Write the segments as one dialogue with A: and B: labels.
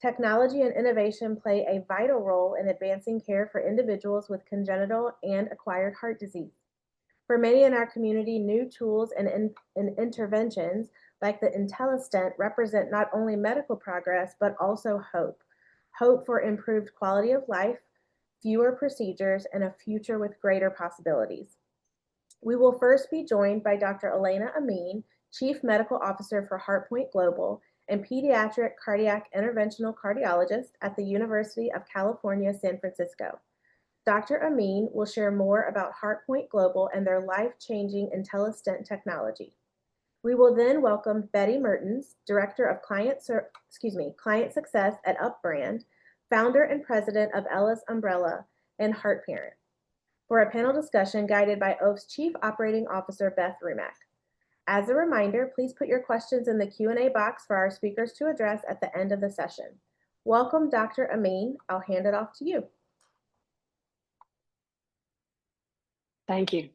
A: Technology and innovation play a vital role in advancing care for individuals with congenital and acquired heart disease. For many in our community, new tools and interventions like the Intellistent represent not only medical progress, but also hope. Hope for improved quality of life, fewer procedures, and a future with greater possibilities. We will first be joined by Dr. Elena Amin, Chief Medical Officer for HeartPoint Global and Pediatric Cardiac Interventional Cardiologist at the University of California, San Francisco. Dr. Amin will share more about HeartPoint Global and their life-changing Intellistent technology. We will then welcome Betty Mertens, Director of Client Success at UpBrand, founder and president of Ella's Umbrella, and Heart Parent, for a panel discussion guided by Oath's Chief Operating Officer, Beth Rumack. As a reminder, please put your questions in the Q&A box for our speakers to address at the end of the session. Welcome, Dr. Amin. I'll hand it off to you.
B: Thank you.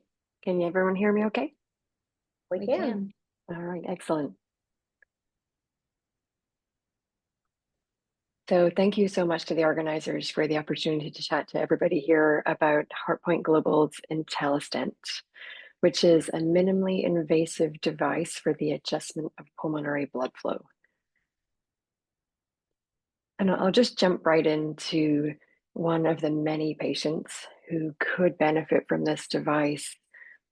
B: Can everyone hear me okay?
A: We can.
B: All right, excellent. So thank you so much to the organizers for the opportunity to chat to everybody here about HeartPoint Global's Intellistent, which is a minimally invasive device for the adjustment of pulmonary blood flow. And I'll just jump right into one of the many patients who could benefit from this device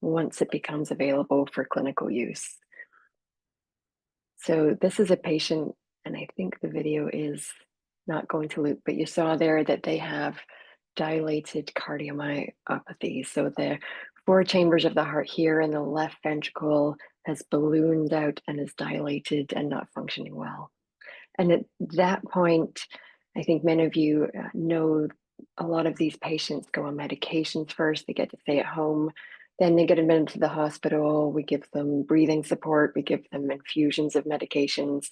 B: once it becomes available for clinical use. So this is a patient, and I think the video is not going to loop, but you saw there that they have dilated cardiomyopathy. So the four chambers of the heart here in the left ventricle has ballooned out and is dilated and not functioning well. And at that point, I think many of you know a lot of these patients go on medications first. They get to stay at home. Then they get admitted to the hospital. We give them breathing support. We give them infusions of medications.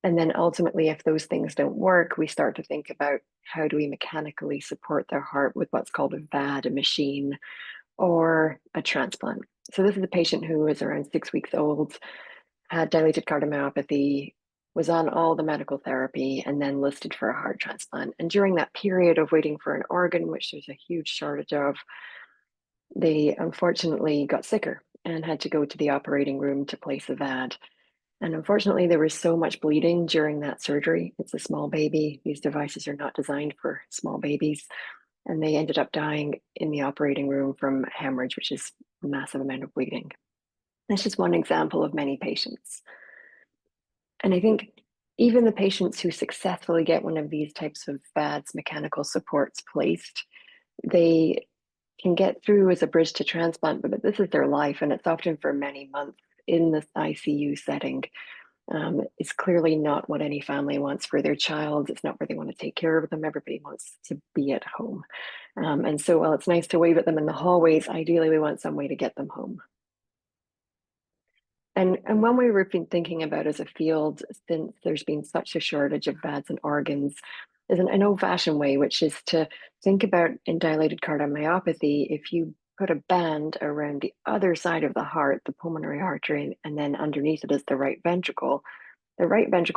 B: And then ultimately, if those things don't work, we start to think about how do we mechanically support their heart with what's called a VAD, a machine, or a transplant. So this is a patient who was around 6 weeks old, had dilated cardiomyopathy, was on all the medical therapy, and then listed for a heart transplant. And during that period of waiting for an organ, which there's a huge shortage of, they unfortunately got sicker and had to go to the operating room to place a VAD. And unfortunately, there was so much bleeding during that surgery. It's a small baby. These devices are not designed for small babies. And they ended up dying in the operating room from hemorrhage, which is a massive amount of bleeding. That's just one example of many patients. And I think even the patients who successfully get one of these types of VADs, mechanical supports placed, they can get through as a bridge to transplant, but this is their life, and it's often for many months in the ICU setting. It's clearly not what any family wants for their child. It's not where they want to take care of them. Everybody wants to be at home. And so while it's nice to wave at them in the hallways, ideally we want some way to get them home. And one way we've been thinking about as a field, since there's been such a shortage of VADs and organs, is an old-fashioned way, which is to think about in dilated cardiomyopathy, if you put a band around the other side of the heart, the pulmonary artery, and then underneath it is the right ventricle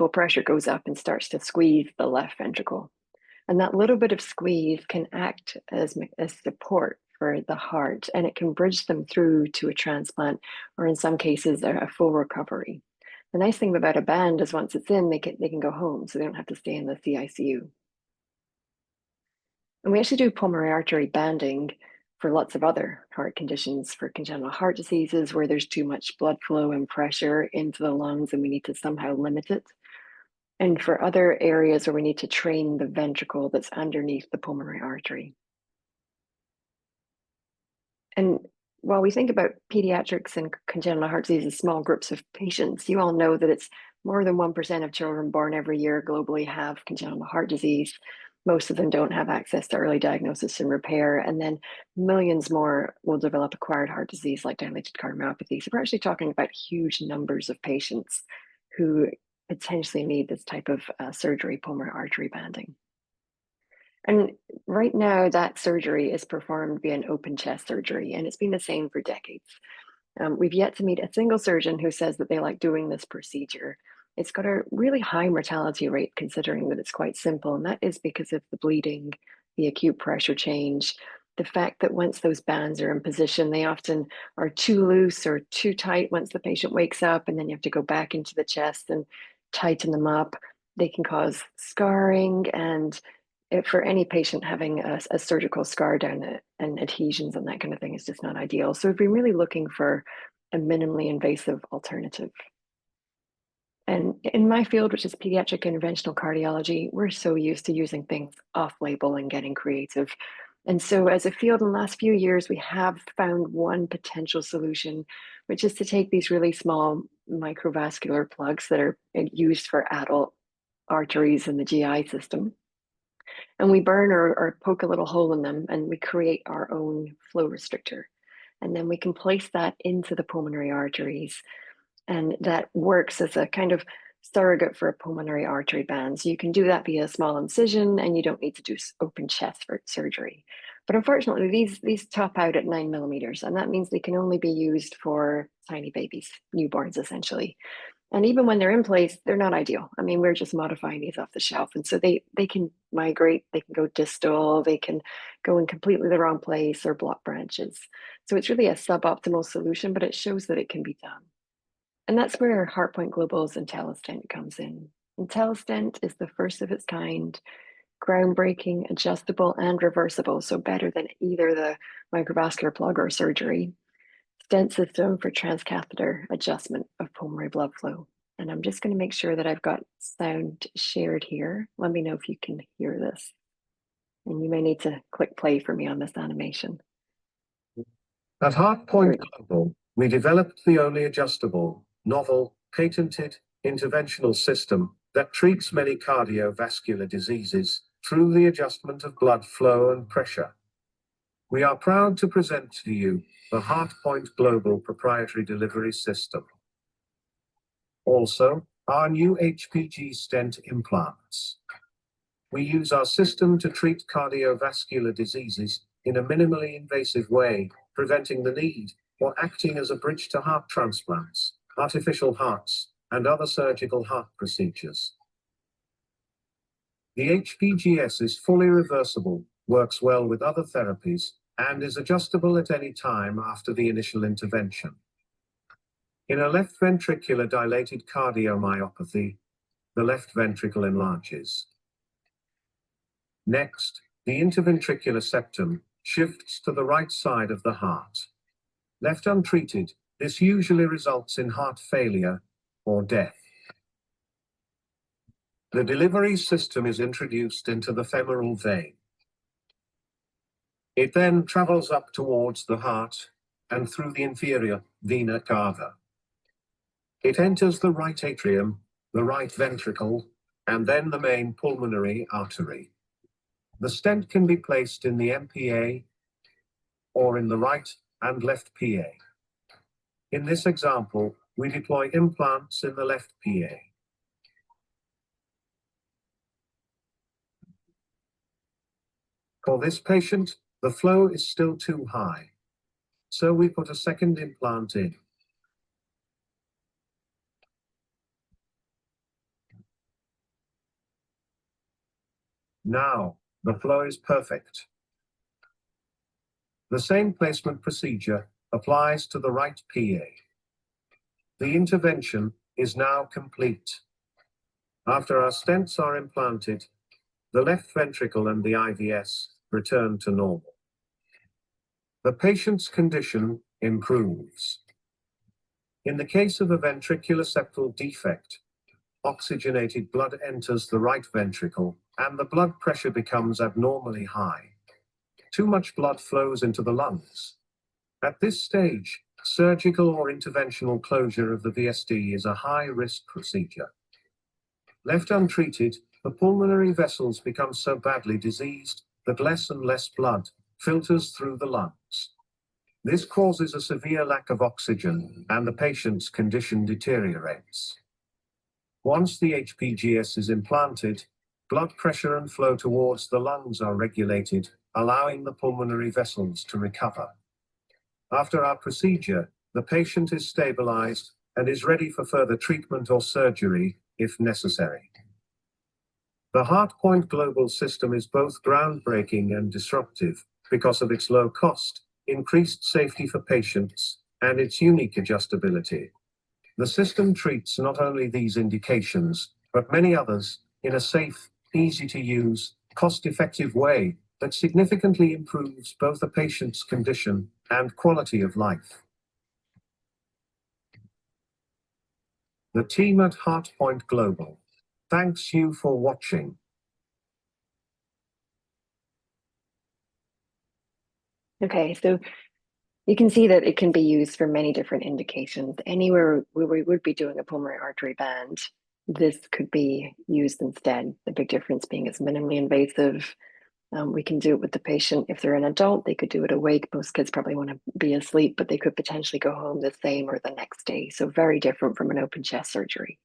B: pressure goes up and starts to squeeze the left ventricle. And that little bit of squeeze can act as support for the heart, and it can bridge them through to a transplant, or in some cases, a full recovery. The nice thing about a band is once it's in, they can go home, so they don't have to stay in the CICU. And we actually do pulmonary artery banding for lots of other heart conditions, for congenital heart diseases where there's too much blood flow and pressure into the lungs and we need to somehow limit it. And for other areas where we need to train the ventricle that's underneath the pulmonary artery. And while we think about pediatrics and congenital heart disease as small groups of patients, you all know that it's more than 1% of children born every year globally have congenital heart disease. Most of them don't have access to early diagnosis and repair, and then millions more will develop acquired heart disease like dilated cardiomyopathy. So we're actually talking about huge numbers of patients who potentially need this type of surgery, pulmonary artery banding. And right now that surgery is performed via an open chest surgery, and it's been the same for decades. We've yet to meet a single surgeon who says that they like doing this procedure. it's got a really high mortality rate considering that it's quite simple. And that is because of the bleeding, the acute pressure change, the fact that once those bands are in position, they often are too loose or too tight once the patient wakes up, and then you have to go back into the chest and tighten them up. They can cause scarring, and for any patient having a surgical scar down it and adhesions and that kind of thing is just not ideal. So we've been really looking for a minimally invasive alternative. And in my field, which is pediatric interventional cardiology, we're so used to using things off-label and getting creative. And so as a field in the last few years, we have found one potential solution, which is to take these really small microvascular plugs that are used for adult arteries in the GI system. And we burn or poke a little hole in them, and we create our own flow restrictor. And then we can place that into the pulmonary arteries, and that works as a kind of surrogate for a pulmonary artery band. So you can do that via a small incision, and you don't need to do open chest for surgery. But unfortunately, these top out at 9 millimeters, and that means they can only be used for tiny babies, newborns essentially. And even when they're in place, they're not ideal. I mean, we're just modifying these off the shelf. And so they can migrate, they can go distal, they can go in completely the wrong place or block branches. So it's really a suboptimal solution, but it shows that it can be done. And that's where HeartPoint Global's Intellistent comes in. Intellistent is the first of its kind, groundbreaking, adjustable, and reversible, so better than either the microvascular plug or surgery. Stent system for transcatheter adjustment of pulmonary blood flow. And I'm just going to make sure that I've got sound shared here. Let me know if you can hear this. And you may need to click play for me on this animation.
C: At HeartPoint Global, we developed the only adjustable, novel, patented, interventional system that treats many cardiovascular diseases through the adjustment of blood flow and pressure. We are proud to present to you the HeartPoint Global proprietary delivery system. Also, our new HPG stent implants. We use our system to treat cardiovascular diseases in a minimally invasive way, preventing the need or acting as a bridge to heart transplants, artificial hearts, and other surgical heart procedures. The HPGS is fully reversible, works well with other therapies, and is adjustable at any time after the initial intervention. In a left ventricular dilated cardiomyopathy, the left ventricle enlarges. Next, the interventricular septum shifts to the right side of the heart. Left untreated, this usually results in heart failure or death. The delivery system is introduced into the femoral vein. It then travels up towards the heart and through the inferior vena cava. It enters the right atrium, the right ventricle, and then the main pulmonary artery. The stent can be placed in the MPA or in the right and left PA. In this example, we deploy implants in the left PA. For this patient, the flow is still too high, so we put a second implant in. Now, the flow is perfect. The same placement procedure applies to the right PA. The intervention is now complete. After our stents are implanted, the left ventricle and the IVS return to normal. The patient's condition improves. In the case of a ventricular septal defect, oxygenated blood enters the right ventricle and the blood pressure becomes abnormally high. Too much blood flows into the lungs. At this stage, surgical or interventional closure of the VSD is a high-risk procedure. Left untreated, the pulmonary vessels become so badly diseased that less and less blood filters through the lungs. This causes a severe lack of oxygen, and the patient's condition deteriorates. Once the HPGS is implanted, blood pressure and flow towards the lungs are regulated, allowing the pulmonary vessels to recover. After our procedure, the patient is stabilized and is ready for further treatment or surgery if necessary. The HeartPoint Global system is both groundbreaking and disruptive because of its low cost, increased safety for patients, and its unique adjustability. The system treats not only these indications, but many others in a safe, easy-to-use, cost-effective way that significantly improves both a patient's condition and quality of life. The team at HeartPoint Global thanks you for watching.
B: Okay, so you can see that it can be used for many different indications. Anywhere where we would be doing a pulmonary artery band, this could be used instead. The big difference being it's minimally invasive. We can do it with the patient. If they're an adult, they could do it awake. Most kids probably want to be asleep, but they could potentially go home the same or the next day. So very different from an open chest surgery.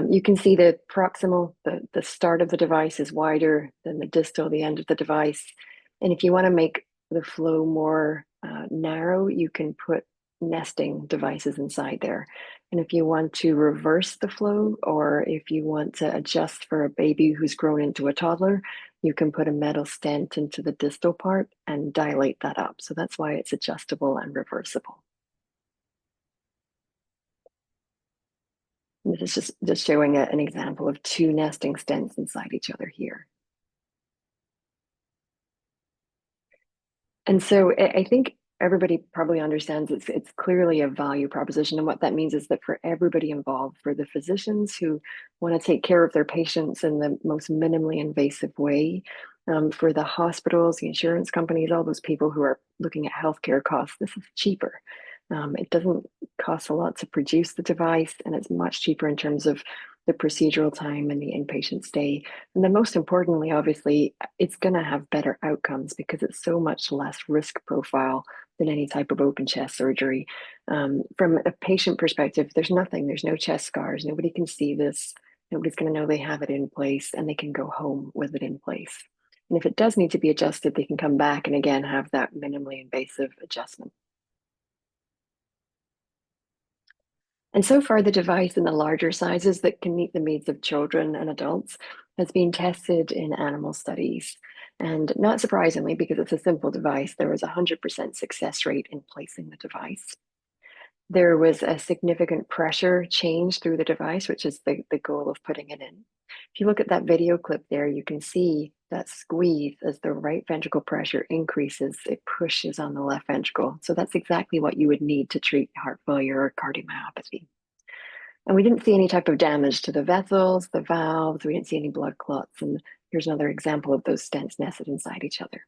B: You can see the proximal, the start of the device is wider than the distal, the end of the device. And if you want to make the flow more narrow, you can put nesting devices inside there. And if you want to reverse the flow, or if you want to adjust for a baby who's grown into a toddler, you can put a metal stent into the distal part and dilate that up. So that's why it's adjustable and reversible. This is just showing an example of two nesting stents inside each other here. And so I think everybody probably understands it's clearly a value proposition. And what that means is that for everybody involved, for the physicians who want to take care of their patients in the most minimally invasive way, for the hospitals, the insurance companies, all those people who are looking at healthcare costs, this is cheaper. It doesn't cost a lot to produce the device, and it's much cheaper in terms of the procedural time and the inpatient stay. And then most importantly, obviously, it's going to have better outcomes because it's so much less risk profile than any type of open chest surgery. From a patient perspective, there's no chest scars. Nobody can see this. Nobody's going to know they have it in place, and they can go home with it in place. And if it does need to be adjusted, they can come back and again have that minimally invasive adjustment. And so far, the device in the larger sizes that can meet the needs of children and adults has been tested in animal studies. And not surprisingly, because it's a simple device, there was a 100% success rate in placing the device. There was a significant pressure change through the device, which is the goal of putting it in. If you look at that video clip there, you can see that squeeze as the right ventricle pressure increases, it pushes on the left ventricle. So that's exactly what you would need to treat heart failure or cardiomyopathy. And we didn't see any type of damage to the vessels, the valves, we didn't see any blood clots. And here's another example of those stents nested inside each other.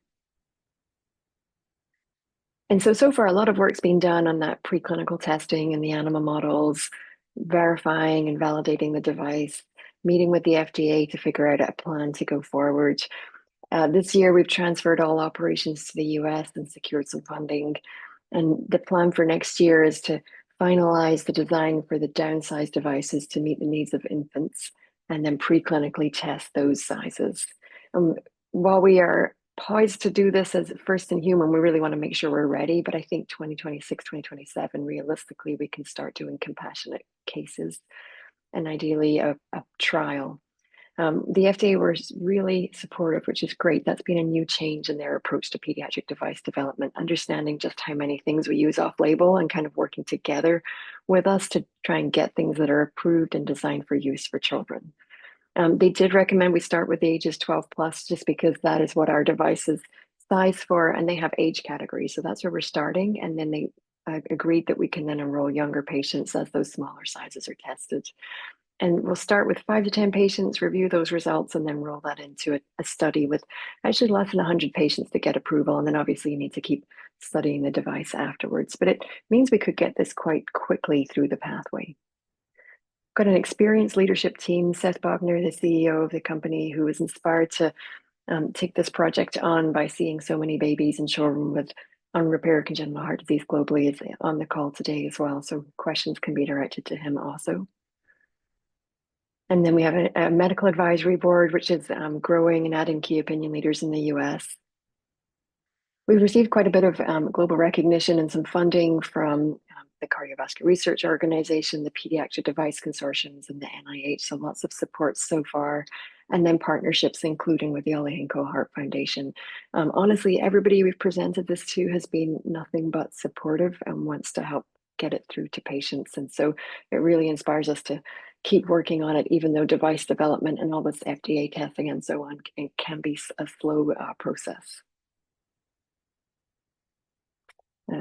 B: And so far, a lot of work's been done on that preclinical testing and the animal models, verifying and validating the device, meeting with the FDA to figure out a plan to go forward. This year, we've transferred all operations to the US and secured some funding. And the plan for next year is to finalize the design for the downsized devices to meet the needs of infants, and then preclinically test those sizes. While we are poised to do this as first in human, we really want to make sure we're ready, but I think 2026, 2027, realistically, we can start doing compassionate cases and ideally a trial. The FDA was really supportive, which is great. That's been a new change in their approach to pediatric device development, understanding just how many things we use off-label and kind of working together with us to try and get things that are approved and designed for use for children. They did recommend we start with the ages 12 plus, just because that is what our device is sized for, and they have age categories. So that's where we're starting. And then they agreed that we can then enroll younger patients as those smaller sizes are tested. And we'll start with 5 to 10 patients, review those results, and then roll that into a study with actually less than 100 patients to get approval. And then obviously you need to keep studying the device afterwards. But it means we could get this quite quickly through the pathway. Got an experienced leadership team, Seth Bogner, the CEO of the company, who was inspired to take this project on by seeing so many babies and children with unrepaired congenital heart disease globally, is on the call today as well. So questions can be directed to him also. And then we have a medical advisory board, which is growing and adding key opinion leaders in the US. We've received quite a bit of global recognition and some funding from the Cardiovascular Research Organization, the Pediatric Device Consortiums, and the NIH. So lots of support so far. And then partnerships, including with the Alehinko Heart Foundation. Honestly, everybody we've presented this to has been nothing but supportive and wants to help get it through to patients. And so it really inspires us to keep working on it, even though device development and all this FDA testing and so on, it can be a slow process.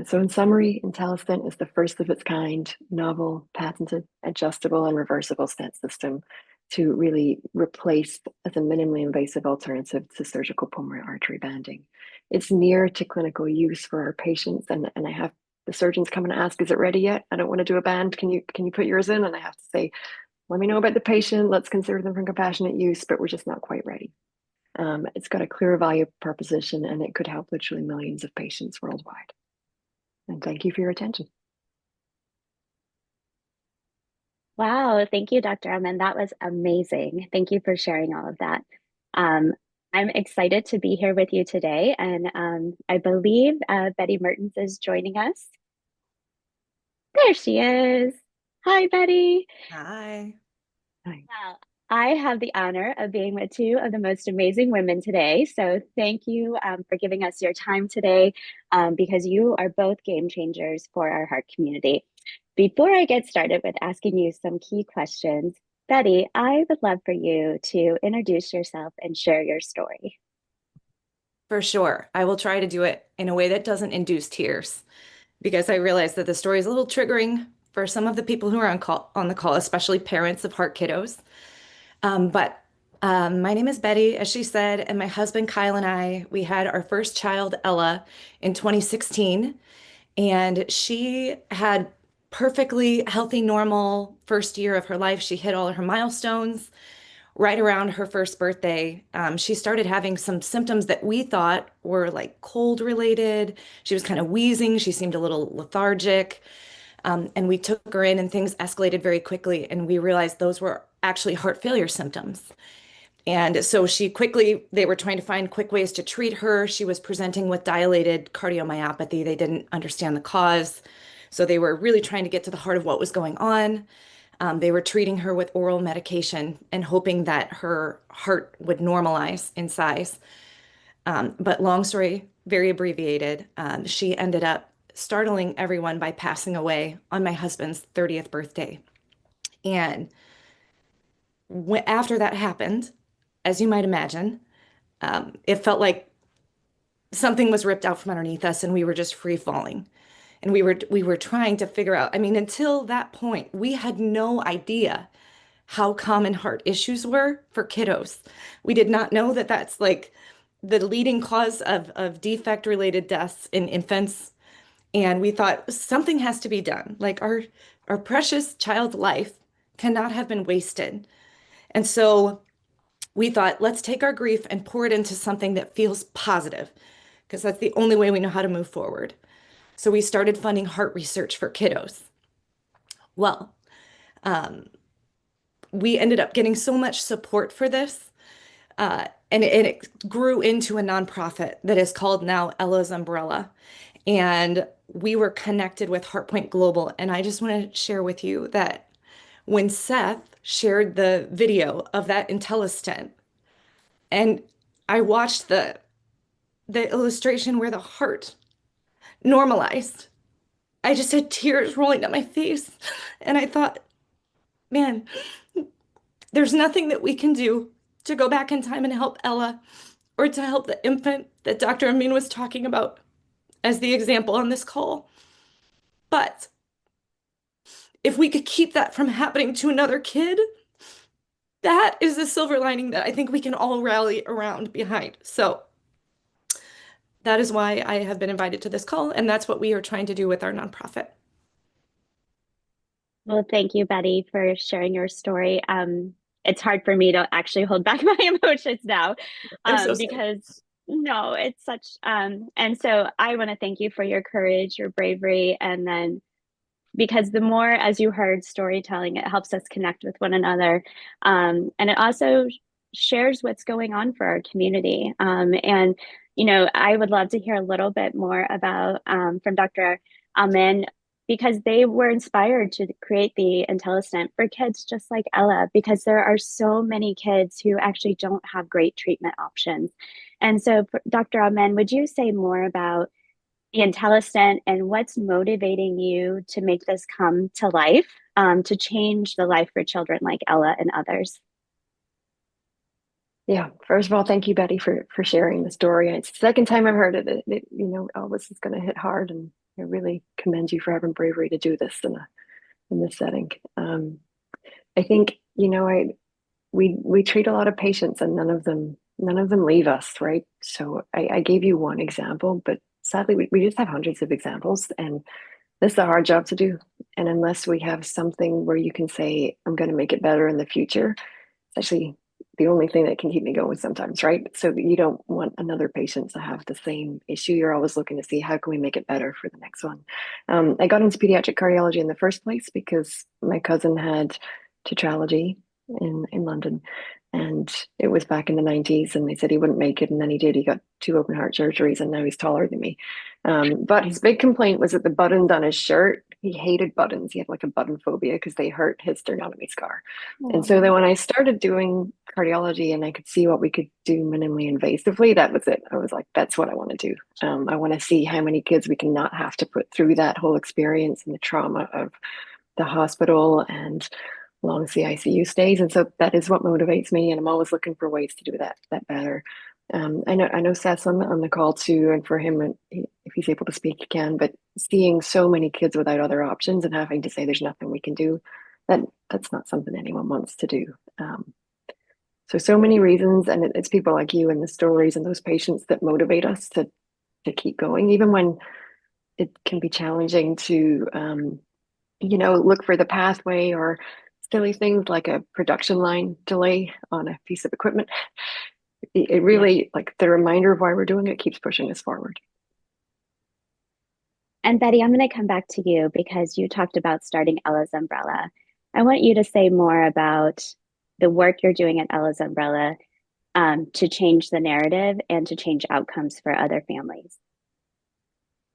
B: So in summary, Intellistent is the first of its kind, novel, patented, adjustable, and reversible stent system to really replace as a minimally invasive alternative to surgical pulmonary artery banding. It's near to clinical use for our patients, and I have the surgeons come and ask, is it ready yet? I don't want to do a band. Can you put yours in? And I have to say, let me know about the patient. Let's consider them for compassionate use, but we're just not quite ready. It's got a clear value proposition, and it could help literally millions of patients worldwide. And thank you for your attention.
D: Wow, thank you, Dr. Amin. That was amazing. Thank you for sharing all of that. I'm excited to be here with you today, and I believe Betty Mertens is joining us. There she is. Hi, Betty.
E: Hi.
B: Hi.
D: Wow. I have the honor of being with two of the most amazing women today. So thank you for giving us your time today because you are both game changers for our heart community. Before I get started with asking you some key questions, Betty, I would love for you to introduce yourself and share your story.
E: For sure. I will try to do it in a way that doesn't induce tears because I realize that the story is a little triggering for some of the people who are on the call, especially parents of heart kiddos. My name is Betty, as she said, and my husband Kyle and I, we had our first child, Ella, in 2016, and she had perfectly healthy, normal first year of her life. She hit all of her milestones. Right around her first birthday, she started having some symptoms that we thought were like cold related. She was kind of wheezing. She seemed a little lethargic. And we took her in and things escalated very quickly. And we realized those were actually heart failure symptoms. And so they were trying to find quick ways to treat her. She was presenting with dilated cardiomyopathy. They didn't understand the cause. So they were really trying to get to the heart of what was going on. They were treating her with oral medication and hoping that her heart would normalize in size. But long story, very abbreviated, she ended up startling everyone by passing away on my husband's 30th birthday. And after that happened, as you might imagine, it felt like something was ripped out from underneath us and we were just free falling. And we were trying to figure out, I mean, until that point, we had no idea how common heart issues were for kiddos. We did not know that that's like the leading cause of defect-related deaths in infants. And we thought something has to be done. Like our precious child's life cannot have been wasted. And so we thought, let's take our grief and pour it into something that feels positive, because that's the only way we know how to move forward. So we started funding heart research for kiddos. Well, we ended up getting so much support for this, and it grew into a nonprofit that is called now Ella's Umbrella. And we were connected with HeartPoint Global. And I just want to share with you that when Seth shared the video of that Intellistent, and I watched the illustration where the heart normalized, I just had tears rolling down my face. And I thought, man, there's nothing that we can do to go back in time and help Ella or to help the infant that Dr. Amin was talking about as the example on this call. But if we could keep that from happening to another kid, that is the silver lining that I think we can all rally around behind. So that is why I have been invited to this call, and that's what we are trying to do with our nonprofit.
D: Well, thank you, Betty, for sharing your story. It's hard for me to actually hold back my emotions now because no, it's such, and so I want to thank you for your courage, your bravery, and then because the more, as you heard, storytelling, it helps us connect with one another. And it also shares what's going on for our community. And, you know, I would love to hear a little bit more about from Dr. Amin, because they were inspired to create the Intellistent for kids just like Ella, because there are so many kids who actually don't have great treatment options. And so, Dr. Amin, would you say more about the Intellistent and what's motivating you to make this come to life, to change the life for children like Ella and others?
B: Yeah, first of all, thank you, Betty, for sharing the story. It's the second time I've heard it. All this is going to hit hard, and I really commend you for having bravery to do this in this setting. I think we treat a lot of patients, and none of them leave us, right? So I gave you one example, but sadly, we just have hundreds of examples, and this is a hard job to do. And unless we have something where you can say, I'm going to make it better in the future, it's actually the only thing that can keep me going sometimes, right? So you don't want another patient to have the same issue. You're always looking to see how can we make it better for the next one. I got into pediatric cardiology in the first place because my cousin had tetralogy in London, and it was back in the 90s, and they said he wouldn't make it, and then he did. He got 2 open heart surgeries, and now he's taller than me. But his big complaint was that the buttons on his shirt, he hated buttons. He had like a button phobia because they hurt his sternotomy scar. And so then when I started doing cardiology and I could see what we could do minimally invasively, that was it. I was like, that's what I want to do. I want to see how many kids we can not have to put through that whole experience and the trauma of the hospital and long CICU stays. And so that is what motivates me. And I'm always looking for ways to do that better. I know Seth's on the call too, and for him, if he's able to speak, he can. But seeing so many kids without other options and having to say there's nothing we can do, that's not something anyone wants to do. So many reasons, and it's people like you and the stories and those patients that motivate us to keep going, even when it can be challenging to look for the pathway or silly things like a production line delay on a piece of equipment. It really, like, the reminder of why we're doing it keeps pushing us forward.
D: And Betty, I'm going to come back to you because you talked about starting Ella's Umbrella. I want you to say more about the work you're doing at Ella's Umbrella to change the narrative and to change outcomes for other families.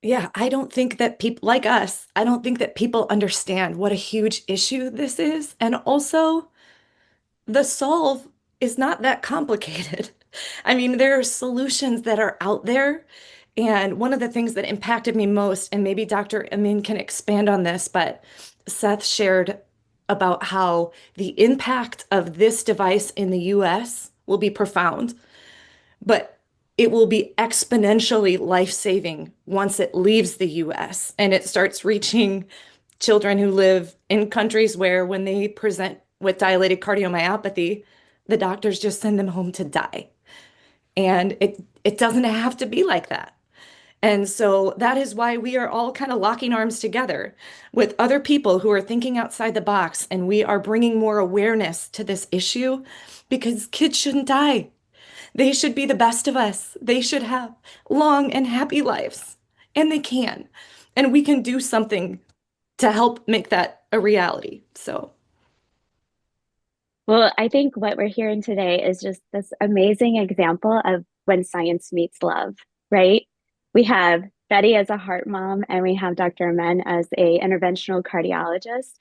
E: Yeah, I don't think that people like us, I don't think that people understand what a huge issue this is. And also, the solve is not that complicated. I mean, there are solutions that are out there. And one of the things that impacted me most, and maybe Dr. Amin can expand on this, but Seth shared about how the impact of this device in the US will be profound, but it will be exponentially life-saving once it leaves the US and it starts reaching children who live in countries where when they present with dilated cardiomyopathy, the doctors just send them home to die. And it doesn't have to be like that. And so that is why we are all kind of locking arms together with other people who are thinking outside the box, and we are bringing more awareness to this issue because kids shouldn't die. They should be the best of us. They should have long and happy lives, and they can. And we can do something to help make that a reality. So.
D: Well, I think what we're hearing today is just this amazing example of when science meets love, right? We have Betty as a heart mom, and we have Dr. Amin as a interventional cardiologist.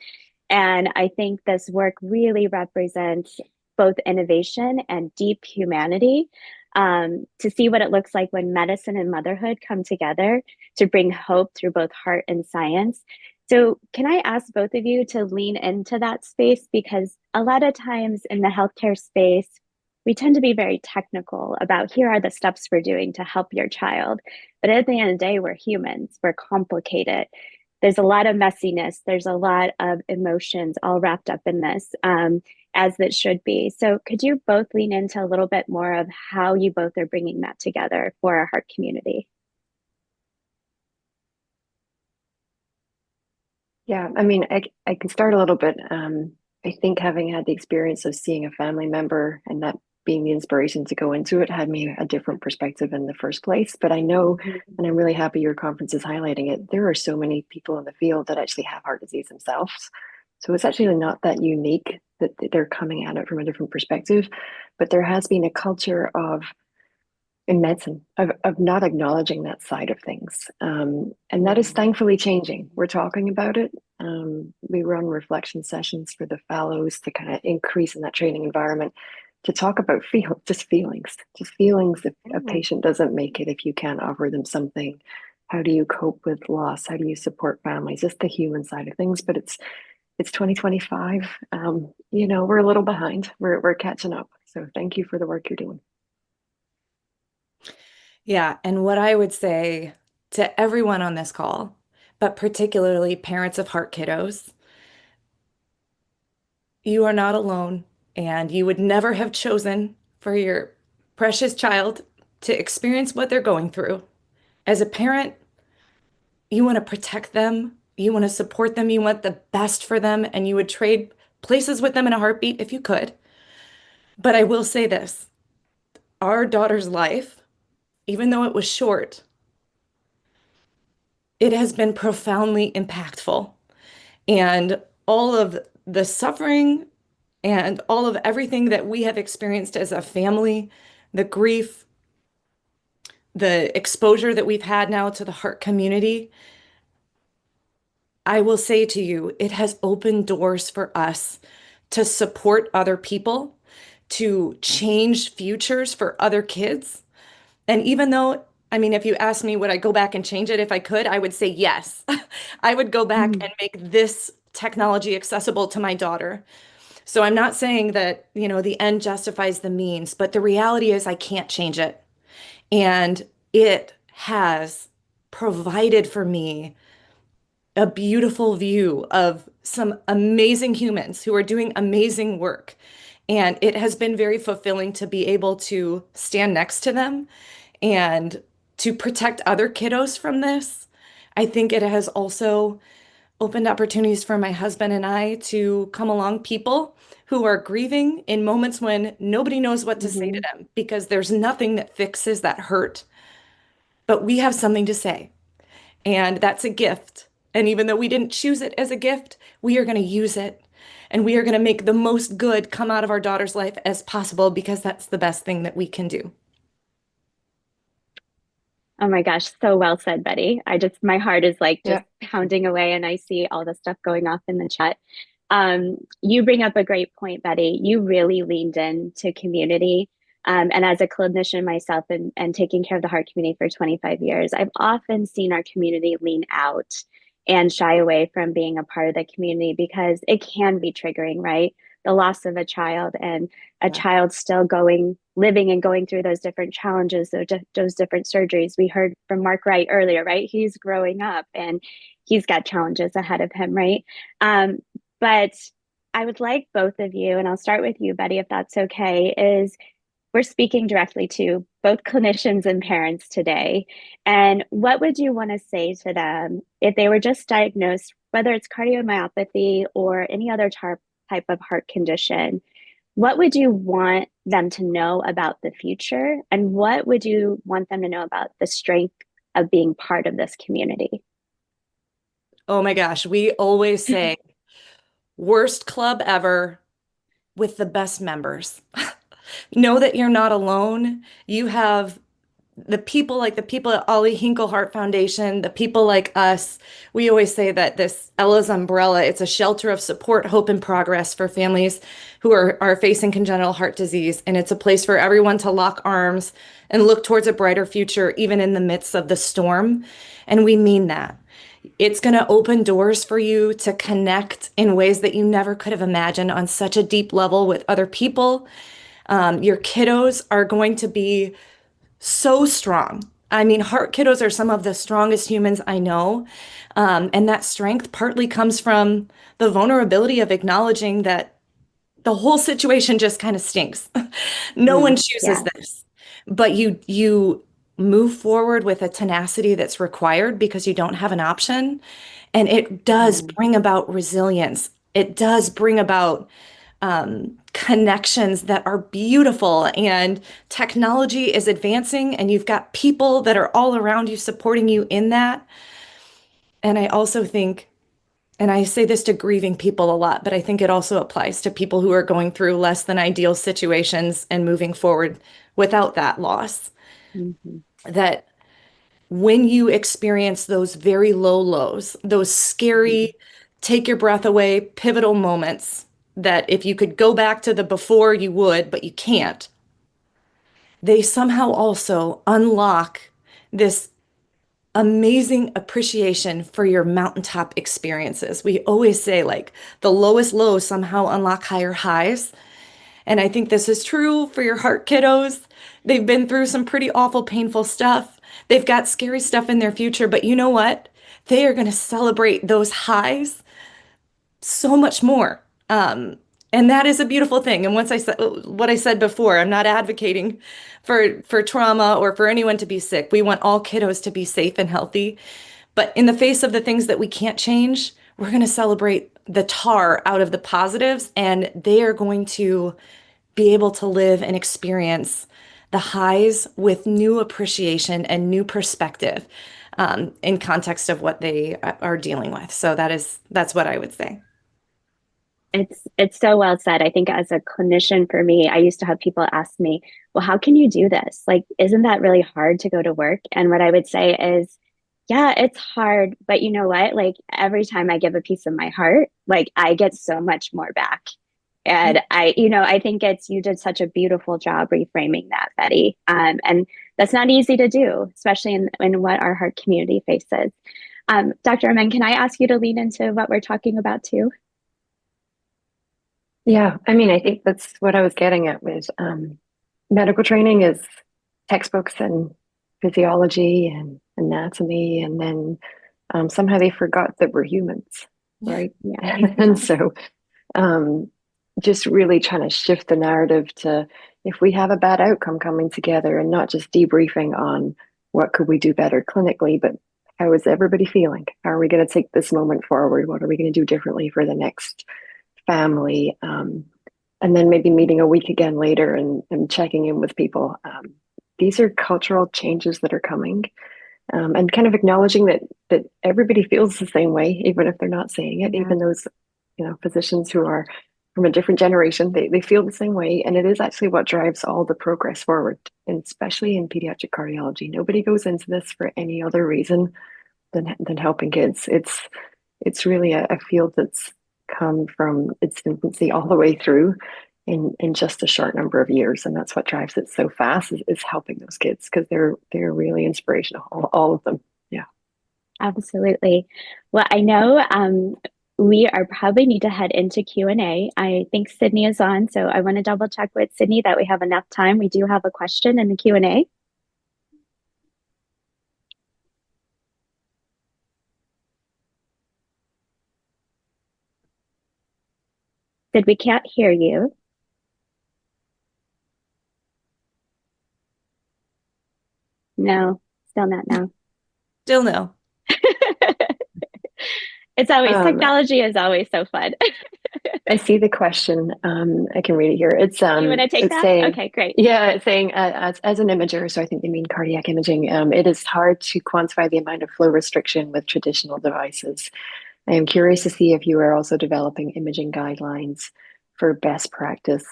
D: And I think this work really represents both innovation and deep humanity, to see what it looks like when medicine and motherhood come together to bring hope through both heart and science. So can I ask both of you to lean into that space? Because a lot of times in the healthcare space, we tend to be very technical about here are the steps we're doing to help your child. But at the end of the day, we're humans, we're complicated. There's a lot of messiness. There's a lot of emotions all wrapped up in this, as it should be. So could you both lean into a little bit more of how you both are bringing that together for our heart community?
B: Yeah, I mean, I can start a little bit. I think having had the experience of seeing a family member and that being the inspiration to go into it had me a different perspective in the first place. But I know, and I'm really happy your conference is highlighting it, there are so many people in the field that actually have heart disease themselves. So it's actually not that unique that they're coming at it from a different perspective. But there has been a culture of in medicine of not acknowledging that side of things. And that is thankfully changing. We're talking about it. We run reflection sessions for the fellows to kind of increase in that training environment to talk about just feelings. If a patient doesn't make it, if you can't offer them something, how do you cope with loss? How do you support families? Just the human side of things. But it's 2025. We're a little behind. We're catching up. So thank you for the work you're doing.
E: Yeah, and what I would say to everyone on this call, but particularly parents of heart kiddos, you are not alone, and you would never have chosen for your precious child to experience what they're going through. As a parent, you want to protect them, you want to support them, you want the best for them, and you would trade places with them in a heartbeat if you could. But I will say this, our daughter's life, even though it was short, it has been profoundly impactful. And all of the suffering and all of everything that we have experienced as a family, the grief, the exposure that we've had now to the heart community, I will say to you, it has opened doors for us to support other people, to change futures for other kids. And even though, I mean, if you ask me, would I go back and change it if I could, I would say yes. I would go back and make this technology accessible to my daughter. So I'm not saying that, the end justifies the means, but the reality is I can't change it. And it has provided for me a beautiful view of some amazing humans who are doing amazing work. And it has been very fulfilling to be able to stand next to them and to protect other kiddos from this. I think it has also opened opportunities for my husband and I to come along people who are grieving in moments when nobody knows what to say to them because there's nothing that fixes that hurt. But we have something to say, and that's a gift. And even though we didn't choose it as a gift, we are going to use it. And we are going to make the most good come out of our daughter's life as possible because that's the best thing that we can do.
D: Oh my gosh, so well said, Betty. My heart is like just pounding away and I see all the stuff going off in the chat. You bring up a great point, Betty. You really leaned into community. And as a clinician myself and taking care of the heart community for 25 years, I've often seen our community lean out and shy away from being a part of the community because it can be triggering, right? The loss of a child and a child still living and going through those different challenges, those different surgeries. We heard from Mark Wright earlier, right? He's growing up and he's got challenges ahead of him, right? But I would like both of you, and I'll start with you, Betty, if that's okay, is we're speaking directly to both clinicians and parents today. And what would you want to say to them if they were just diagnosed, whether it's cardiomyopathy or any other type of heart condition? What would you want them to know about the future? And what would you want them to know about the strength of being part of this community?
E: Oh my gosh, we always say, worst club ever with the best members. Know that you're not alone. You have the people at Ollie Hinkle Heart Foundation, the people like us. We always say that this Ella's umbrella, it's a shelter of support, hope, and progress for families who are facing congenital heart disease. And it's a place for everyone to lock arms and look towards a brighter future, even in the midst of the storm. And we mean that. It's going to open doors for you to connect in ways that you never could have imagined on such a deep level with other people. Your kiddos are going to be so strong. I mean, heart kiddos are some of the strongest humans I know. And that strength partly comes from the vulnerability of acknowledging that the whole situation just kind of stinks. No one chooses this, but you move forward with a tenacity that's required because you don't have an option. And it does bring about resilience. It does bring about connections that are beautiful, and technology is advancing, and you've got people that are all around you supporting you in that. And I also think, and I say this to grieving people a lot, but I think it also applies to people who are going through less than ideal situations and moving forward without that loss.
D: Mhm.
E: That when you experience those very low lows, those scary, take your breath away, pivotal moments, that if you could go back to the before, you would, but you can't, they somehow also unlock this amazing appreciation for your mountaintop experiences. We always say, like, the lowest lows somehow unlock higher highs. And I think this is true for your heart kiddos. They've been through some pretty awful, painful stuff. They've got scary stuff in their future, but you know what? They are going to celebrate those highs so much more. And that is a beautiful thing. And once I said what I said before, I'm not advocating for trauma or for anyone to be sick. We want all kiddos to be safe and healthy. But in the face of the things that we can't change, we're going to celebrate the tar out of the positives, and they are going to be able to live and experience the highs with new appreciation and new perspective, in context of what they are dealing with. So that's what I would say.
D: It's so well said. I think as a clinician, for me, I used to have people ask me, well, how can you do this? Like, isn't that really hard to go to work? And what I would say is, yeah, it's hard, but you know what? Like, every time I give a piece of my heart, like, I get so much more back. And I think you did such a beautiful job reframing that, Betty. And that's not easy to do, especially in what our heart community faces. Dr. Amin, can I ask you to lean into what we're talking about too?
B: Yeah, I mean, I think that's what I was getting at with medical training is textbooks and physiology and anatomy, and then somehow they forgot that we're humans, right?
D: Yeah.
B: And so just really trying to shift the narrative to, if we have a bad outcome, coming together and not just debriefing on what could we do better clinically, but how is everybody feeling? How are we going to take this moment forward? What are we going to do differently for the next family? And then maybe meeting a week again later and checking in with people. These are cultural changes that are coming, and kind of acknowledging that everybody feels the same way, even if they're not saying it.
D: Yeah.
B: Even those, physicians who are from a different generation, they feel the same way, and it is actually what drives all the progress forward, and especially in pediatric cardiology. Nobody goes into this for any other reason than helping kids. It's really a field that's come from its infancy all the way through in just a short number of years, and that's what drives it so fast is helping those kids, because they're really inspirational, all of them. Yeah,
D: Absolutely. Well, I know we are probably need to head into Q&A. I think Sydney is on, so I want to double check with Sydney that we have enough time. We do have a question in the Q&A. Sid, we can't hear you. No, still not now.
E: Still no.
D: It's always, technology is always so fun.
B: I see the question. I can read it here. It's
D: You want to take that?
B: saying,
D: Okay, great.
B: yeah, it's saying as an imager, so I think they mean cardiac imaging. It is hard to quantify the amount of flow restriction with traditional devices. I am curious to see if you are also developing imaging guidelines for best practice.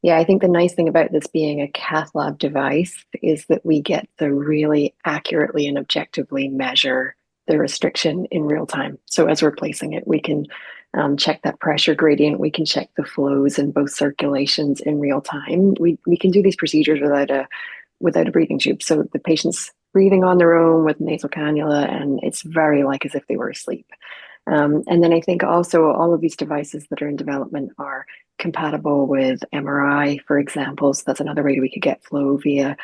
B: Yeah, I think the nice thing about this being a cath lab device is that we get to really accurately and objectively measure the restriction in real time. So as we're placing it, we can check that pressure gradient. We can check the flows in both circulations in real time. We can do these procedures without a breathing tube. So the patient's breathing on their own with nasal cannula, and it's very like as if they were asleep. And then I think also all of these devices that are in development are compatible with MRI, for example. So that's another way we could get flow via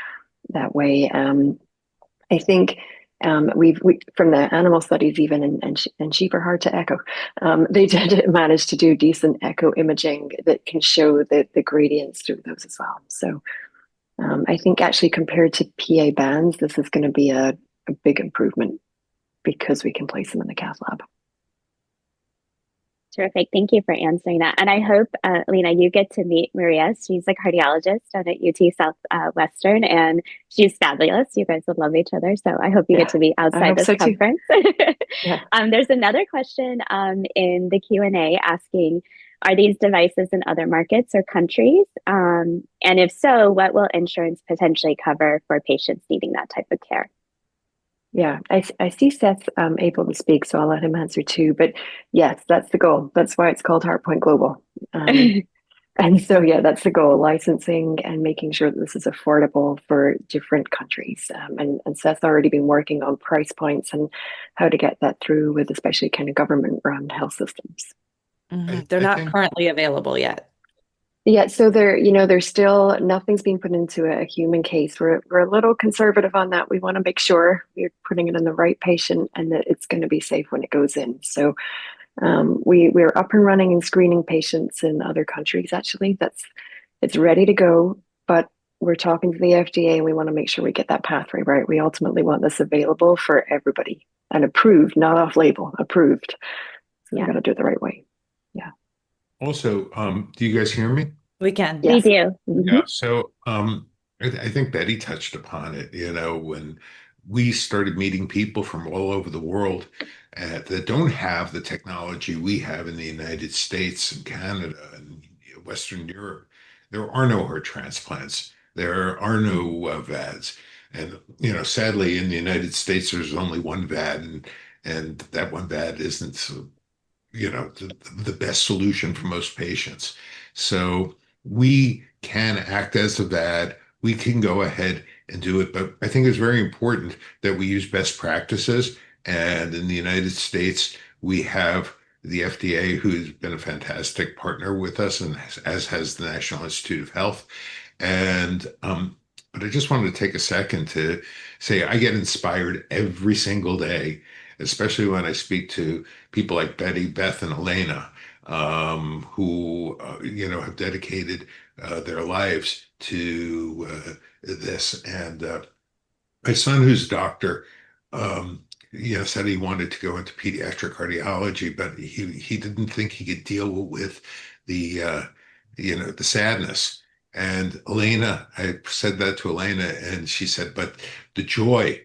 B: that way. I think we from the animal studies even, and sheep are hard to echo. They did manage to do decent echo imaging that can show the gradients through those as well. So I think actually compared to PA bands, this is going to be a big improvement because we can place them in the cath lab.
D: Terrific. Thank you for answering that. And I hope, Elena, you get to meet Maria. She's a cardiologist down at UT Southwestern, and she's fabulous. You guys would love each other. So I hope you get to meet outside this conference.
B: Yeah.
D: There's another question in the Q&A asking, Are these devices in other markets or countries? And if so, what will insurance potentially cover for patients needing that type of care?
B: Yeah, I see Seth able to speak, so I'll let him answer too. But yes, that's the goal. That's why it's called HeartPoint Global. And so, yeah, that's the goal, licensing and making sure that this is affordable for different countries. And Seth's already been working on price points and how to get that through with especially kind of government-run health systems.
E: They're not currently available yet.
B: Yeah, so there's still nothing's been put into a human case. We're a little conservative on that. We want to make sure we're putting it in the right patient and that it's going to be safe when it goes in. So we're up and running and screening patients in other countries. Actually, it's ready to go, but we're talking to the FDA and we want to make sure we get that pathway right. We ultimately want this available for everybody and approved, not off label, approved. So we got to do it the right way. Yeah.
F: Also, do you guys hear me?
E: We can.
D: We do.
F: Yeah. So I think Betty touched upon it, when we started meeting people from all over the world that don't have the technology we have in the United States and Canada and Western Europe. There are no heart transplants. There are no VADs. And, sadly, in the United States, there's only one VAD, and that one VAD isn't the best solution for most patients. So we can act as a VAD. We can go ahead and do it. But I think it's very important that we use best practices. And in the United States, we have the FDA, who's been a fantastic partner with us, and as has the National Institute of Health. And but I just wanted to take a second to say I get inspired every single day, especially when I speak to people like Betty, Beth, and Elena, who have dedicated their lives to this. And my son, who's a doctor, said he wanted to go into pediatric cardiology, but he didn't think he could deal with the sadness. And Elena, I said that to Elena, and she said, but the joy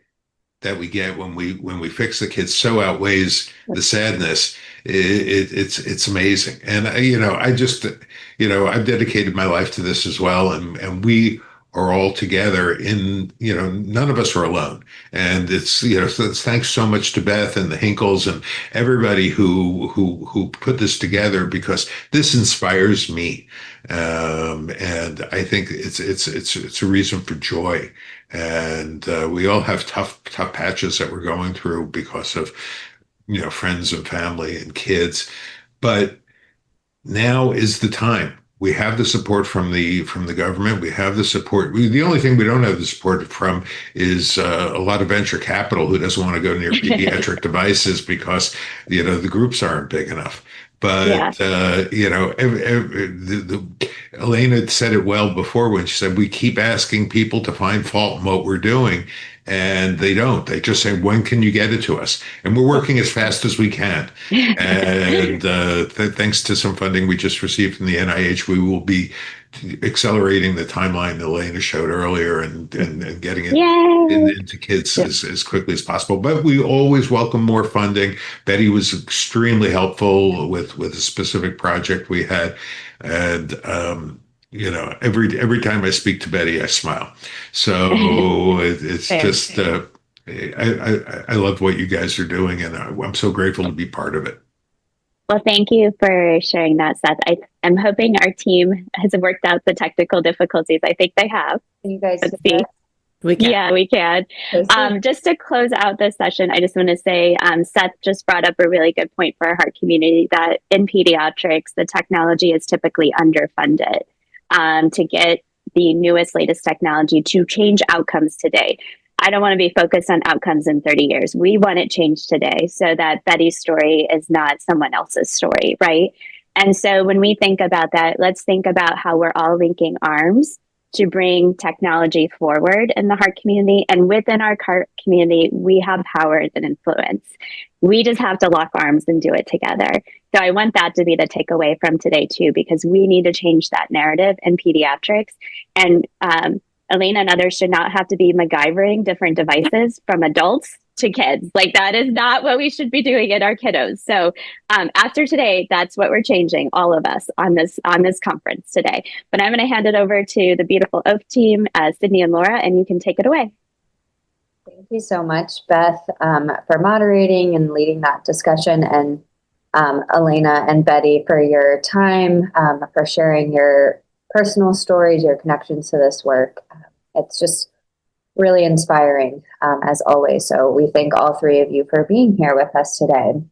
F: that we get when we fix the kids so outweighs the sadness. It's amazing. And I just I've dedicated my life to this as well, and we are all together in, none of us are alone. And it's, so it's thanks so much to Beth and the Hinkles and everybody who put this together, because this inspires me. And I think it's a reason for joy. And we all have tough patches that we're going through because of, friends and family and kids. But now is the time. We have the support from the government. We have the support. The only thing we don't have the support from is a lot of venture capital who doesn't want to go near pediatric devices because the groups aren't big enough. But Elena said it well before when she said we keep asking people to find fault in what we're doing, and they don't. They just say, when can you get it to us? And we're working as fast as we can. And thanks to some funding we just received from the NIH, we will be accelerating the timeline that Elena showed earlier and getting it into kids as quickly as possible. But we always welcome more funding. Betty was extremely helpful with a specific project we had. And every time I speak to Betty, I smile. So it's just I love what you guys are doing, and I'm so grateful to be part of it.
D: Well, thank you for sharing that, Seth. I'm hoping our team has worked out the technical difficulties. I think they have.
A: Can you guys
D: Let's see.
E: We can.
D: Yeah, we can. Just to close out this session, I just want to say Seth just brought up a really good point for our heart community, that in pediatrics, the technology is typically underfunded to get the newest, latest technology to change outcomes today. I don't want to be focused on outcomes in 30 years. We want it changed today so that Betty's story is not someone else's story, right? And so when we think about that, let's think about how we're all linking arms to bring technology forward in the heart community. And within our heart community, we have power and influence. We just have to lock arms and do it together. So I want that to be the takeaway from today too, because we need to change that narrative in pediatrics. And Elena and others should not have to be MacGyvering different devices from adults to kids. Like, that is not what we should be doing in our kiddos. So after today, that's what we're changing, all of us on this conference today. But I'm going to hand it over to the beautiful Oath team, Sydney and Laura, and you can take it away.
G: Thank you so much, Beth, for moderating and leading that discussion, and Elena and Betty for your time, for sharing your personal stories, your connections to this work. It's just really inspiring, as always. So we thank all three of you for being here with us today.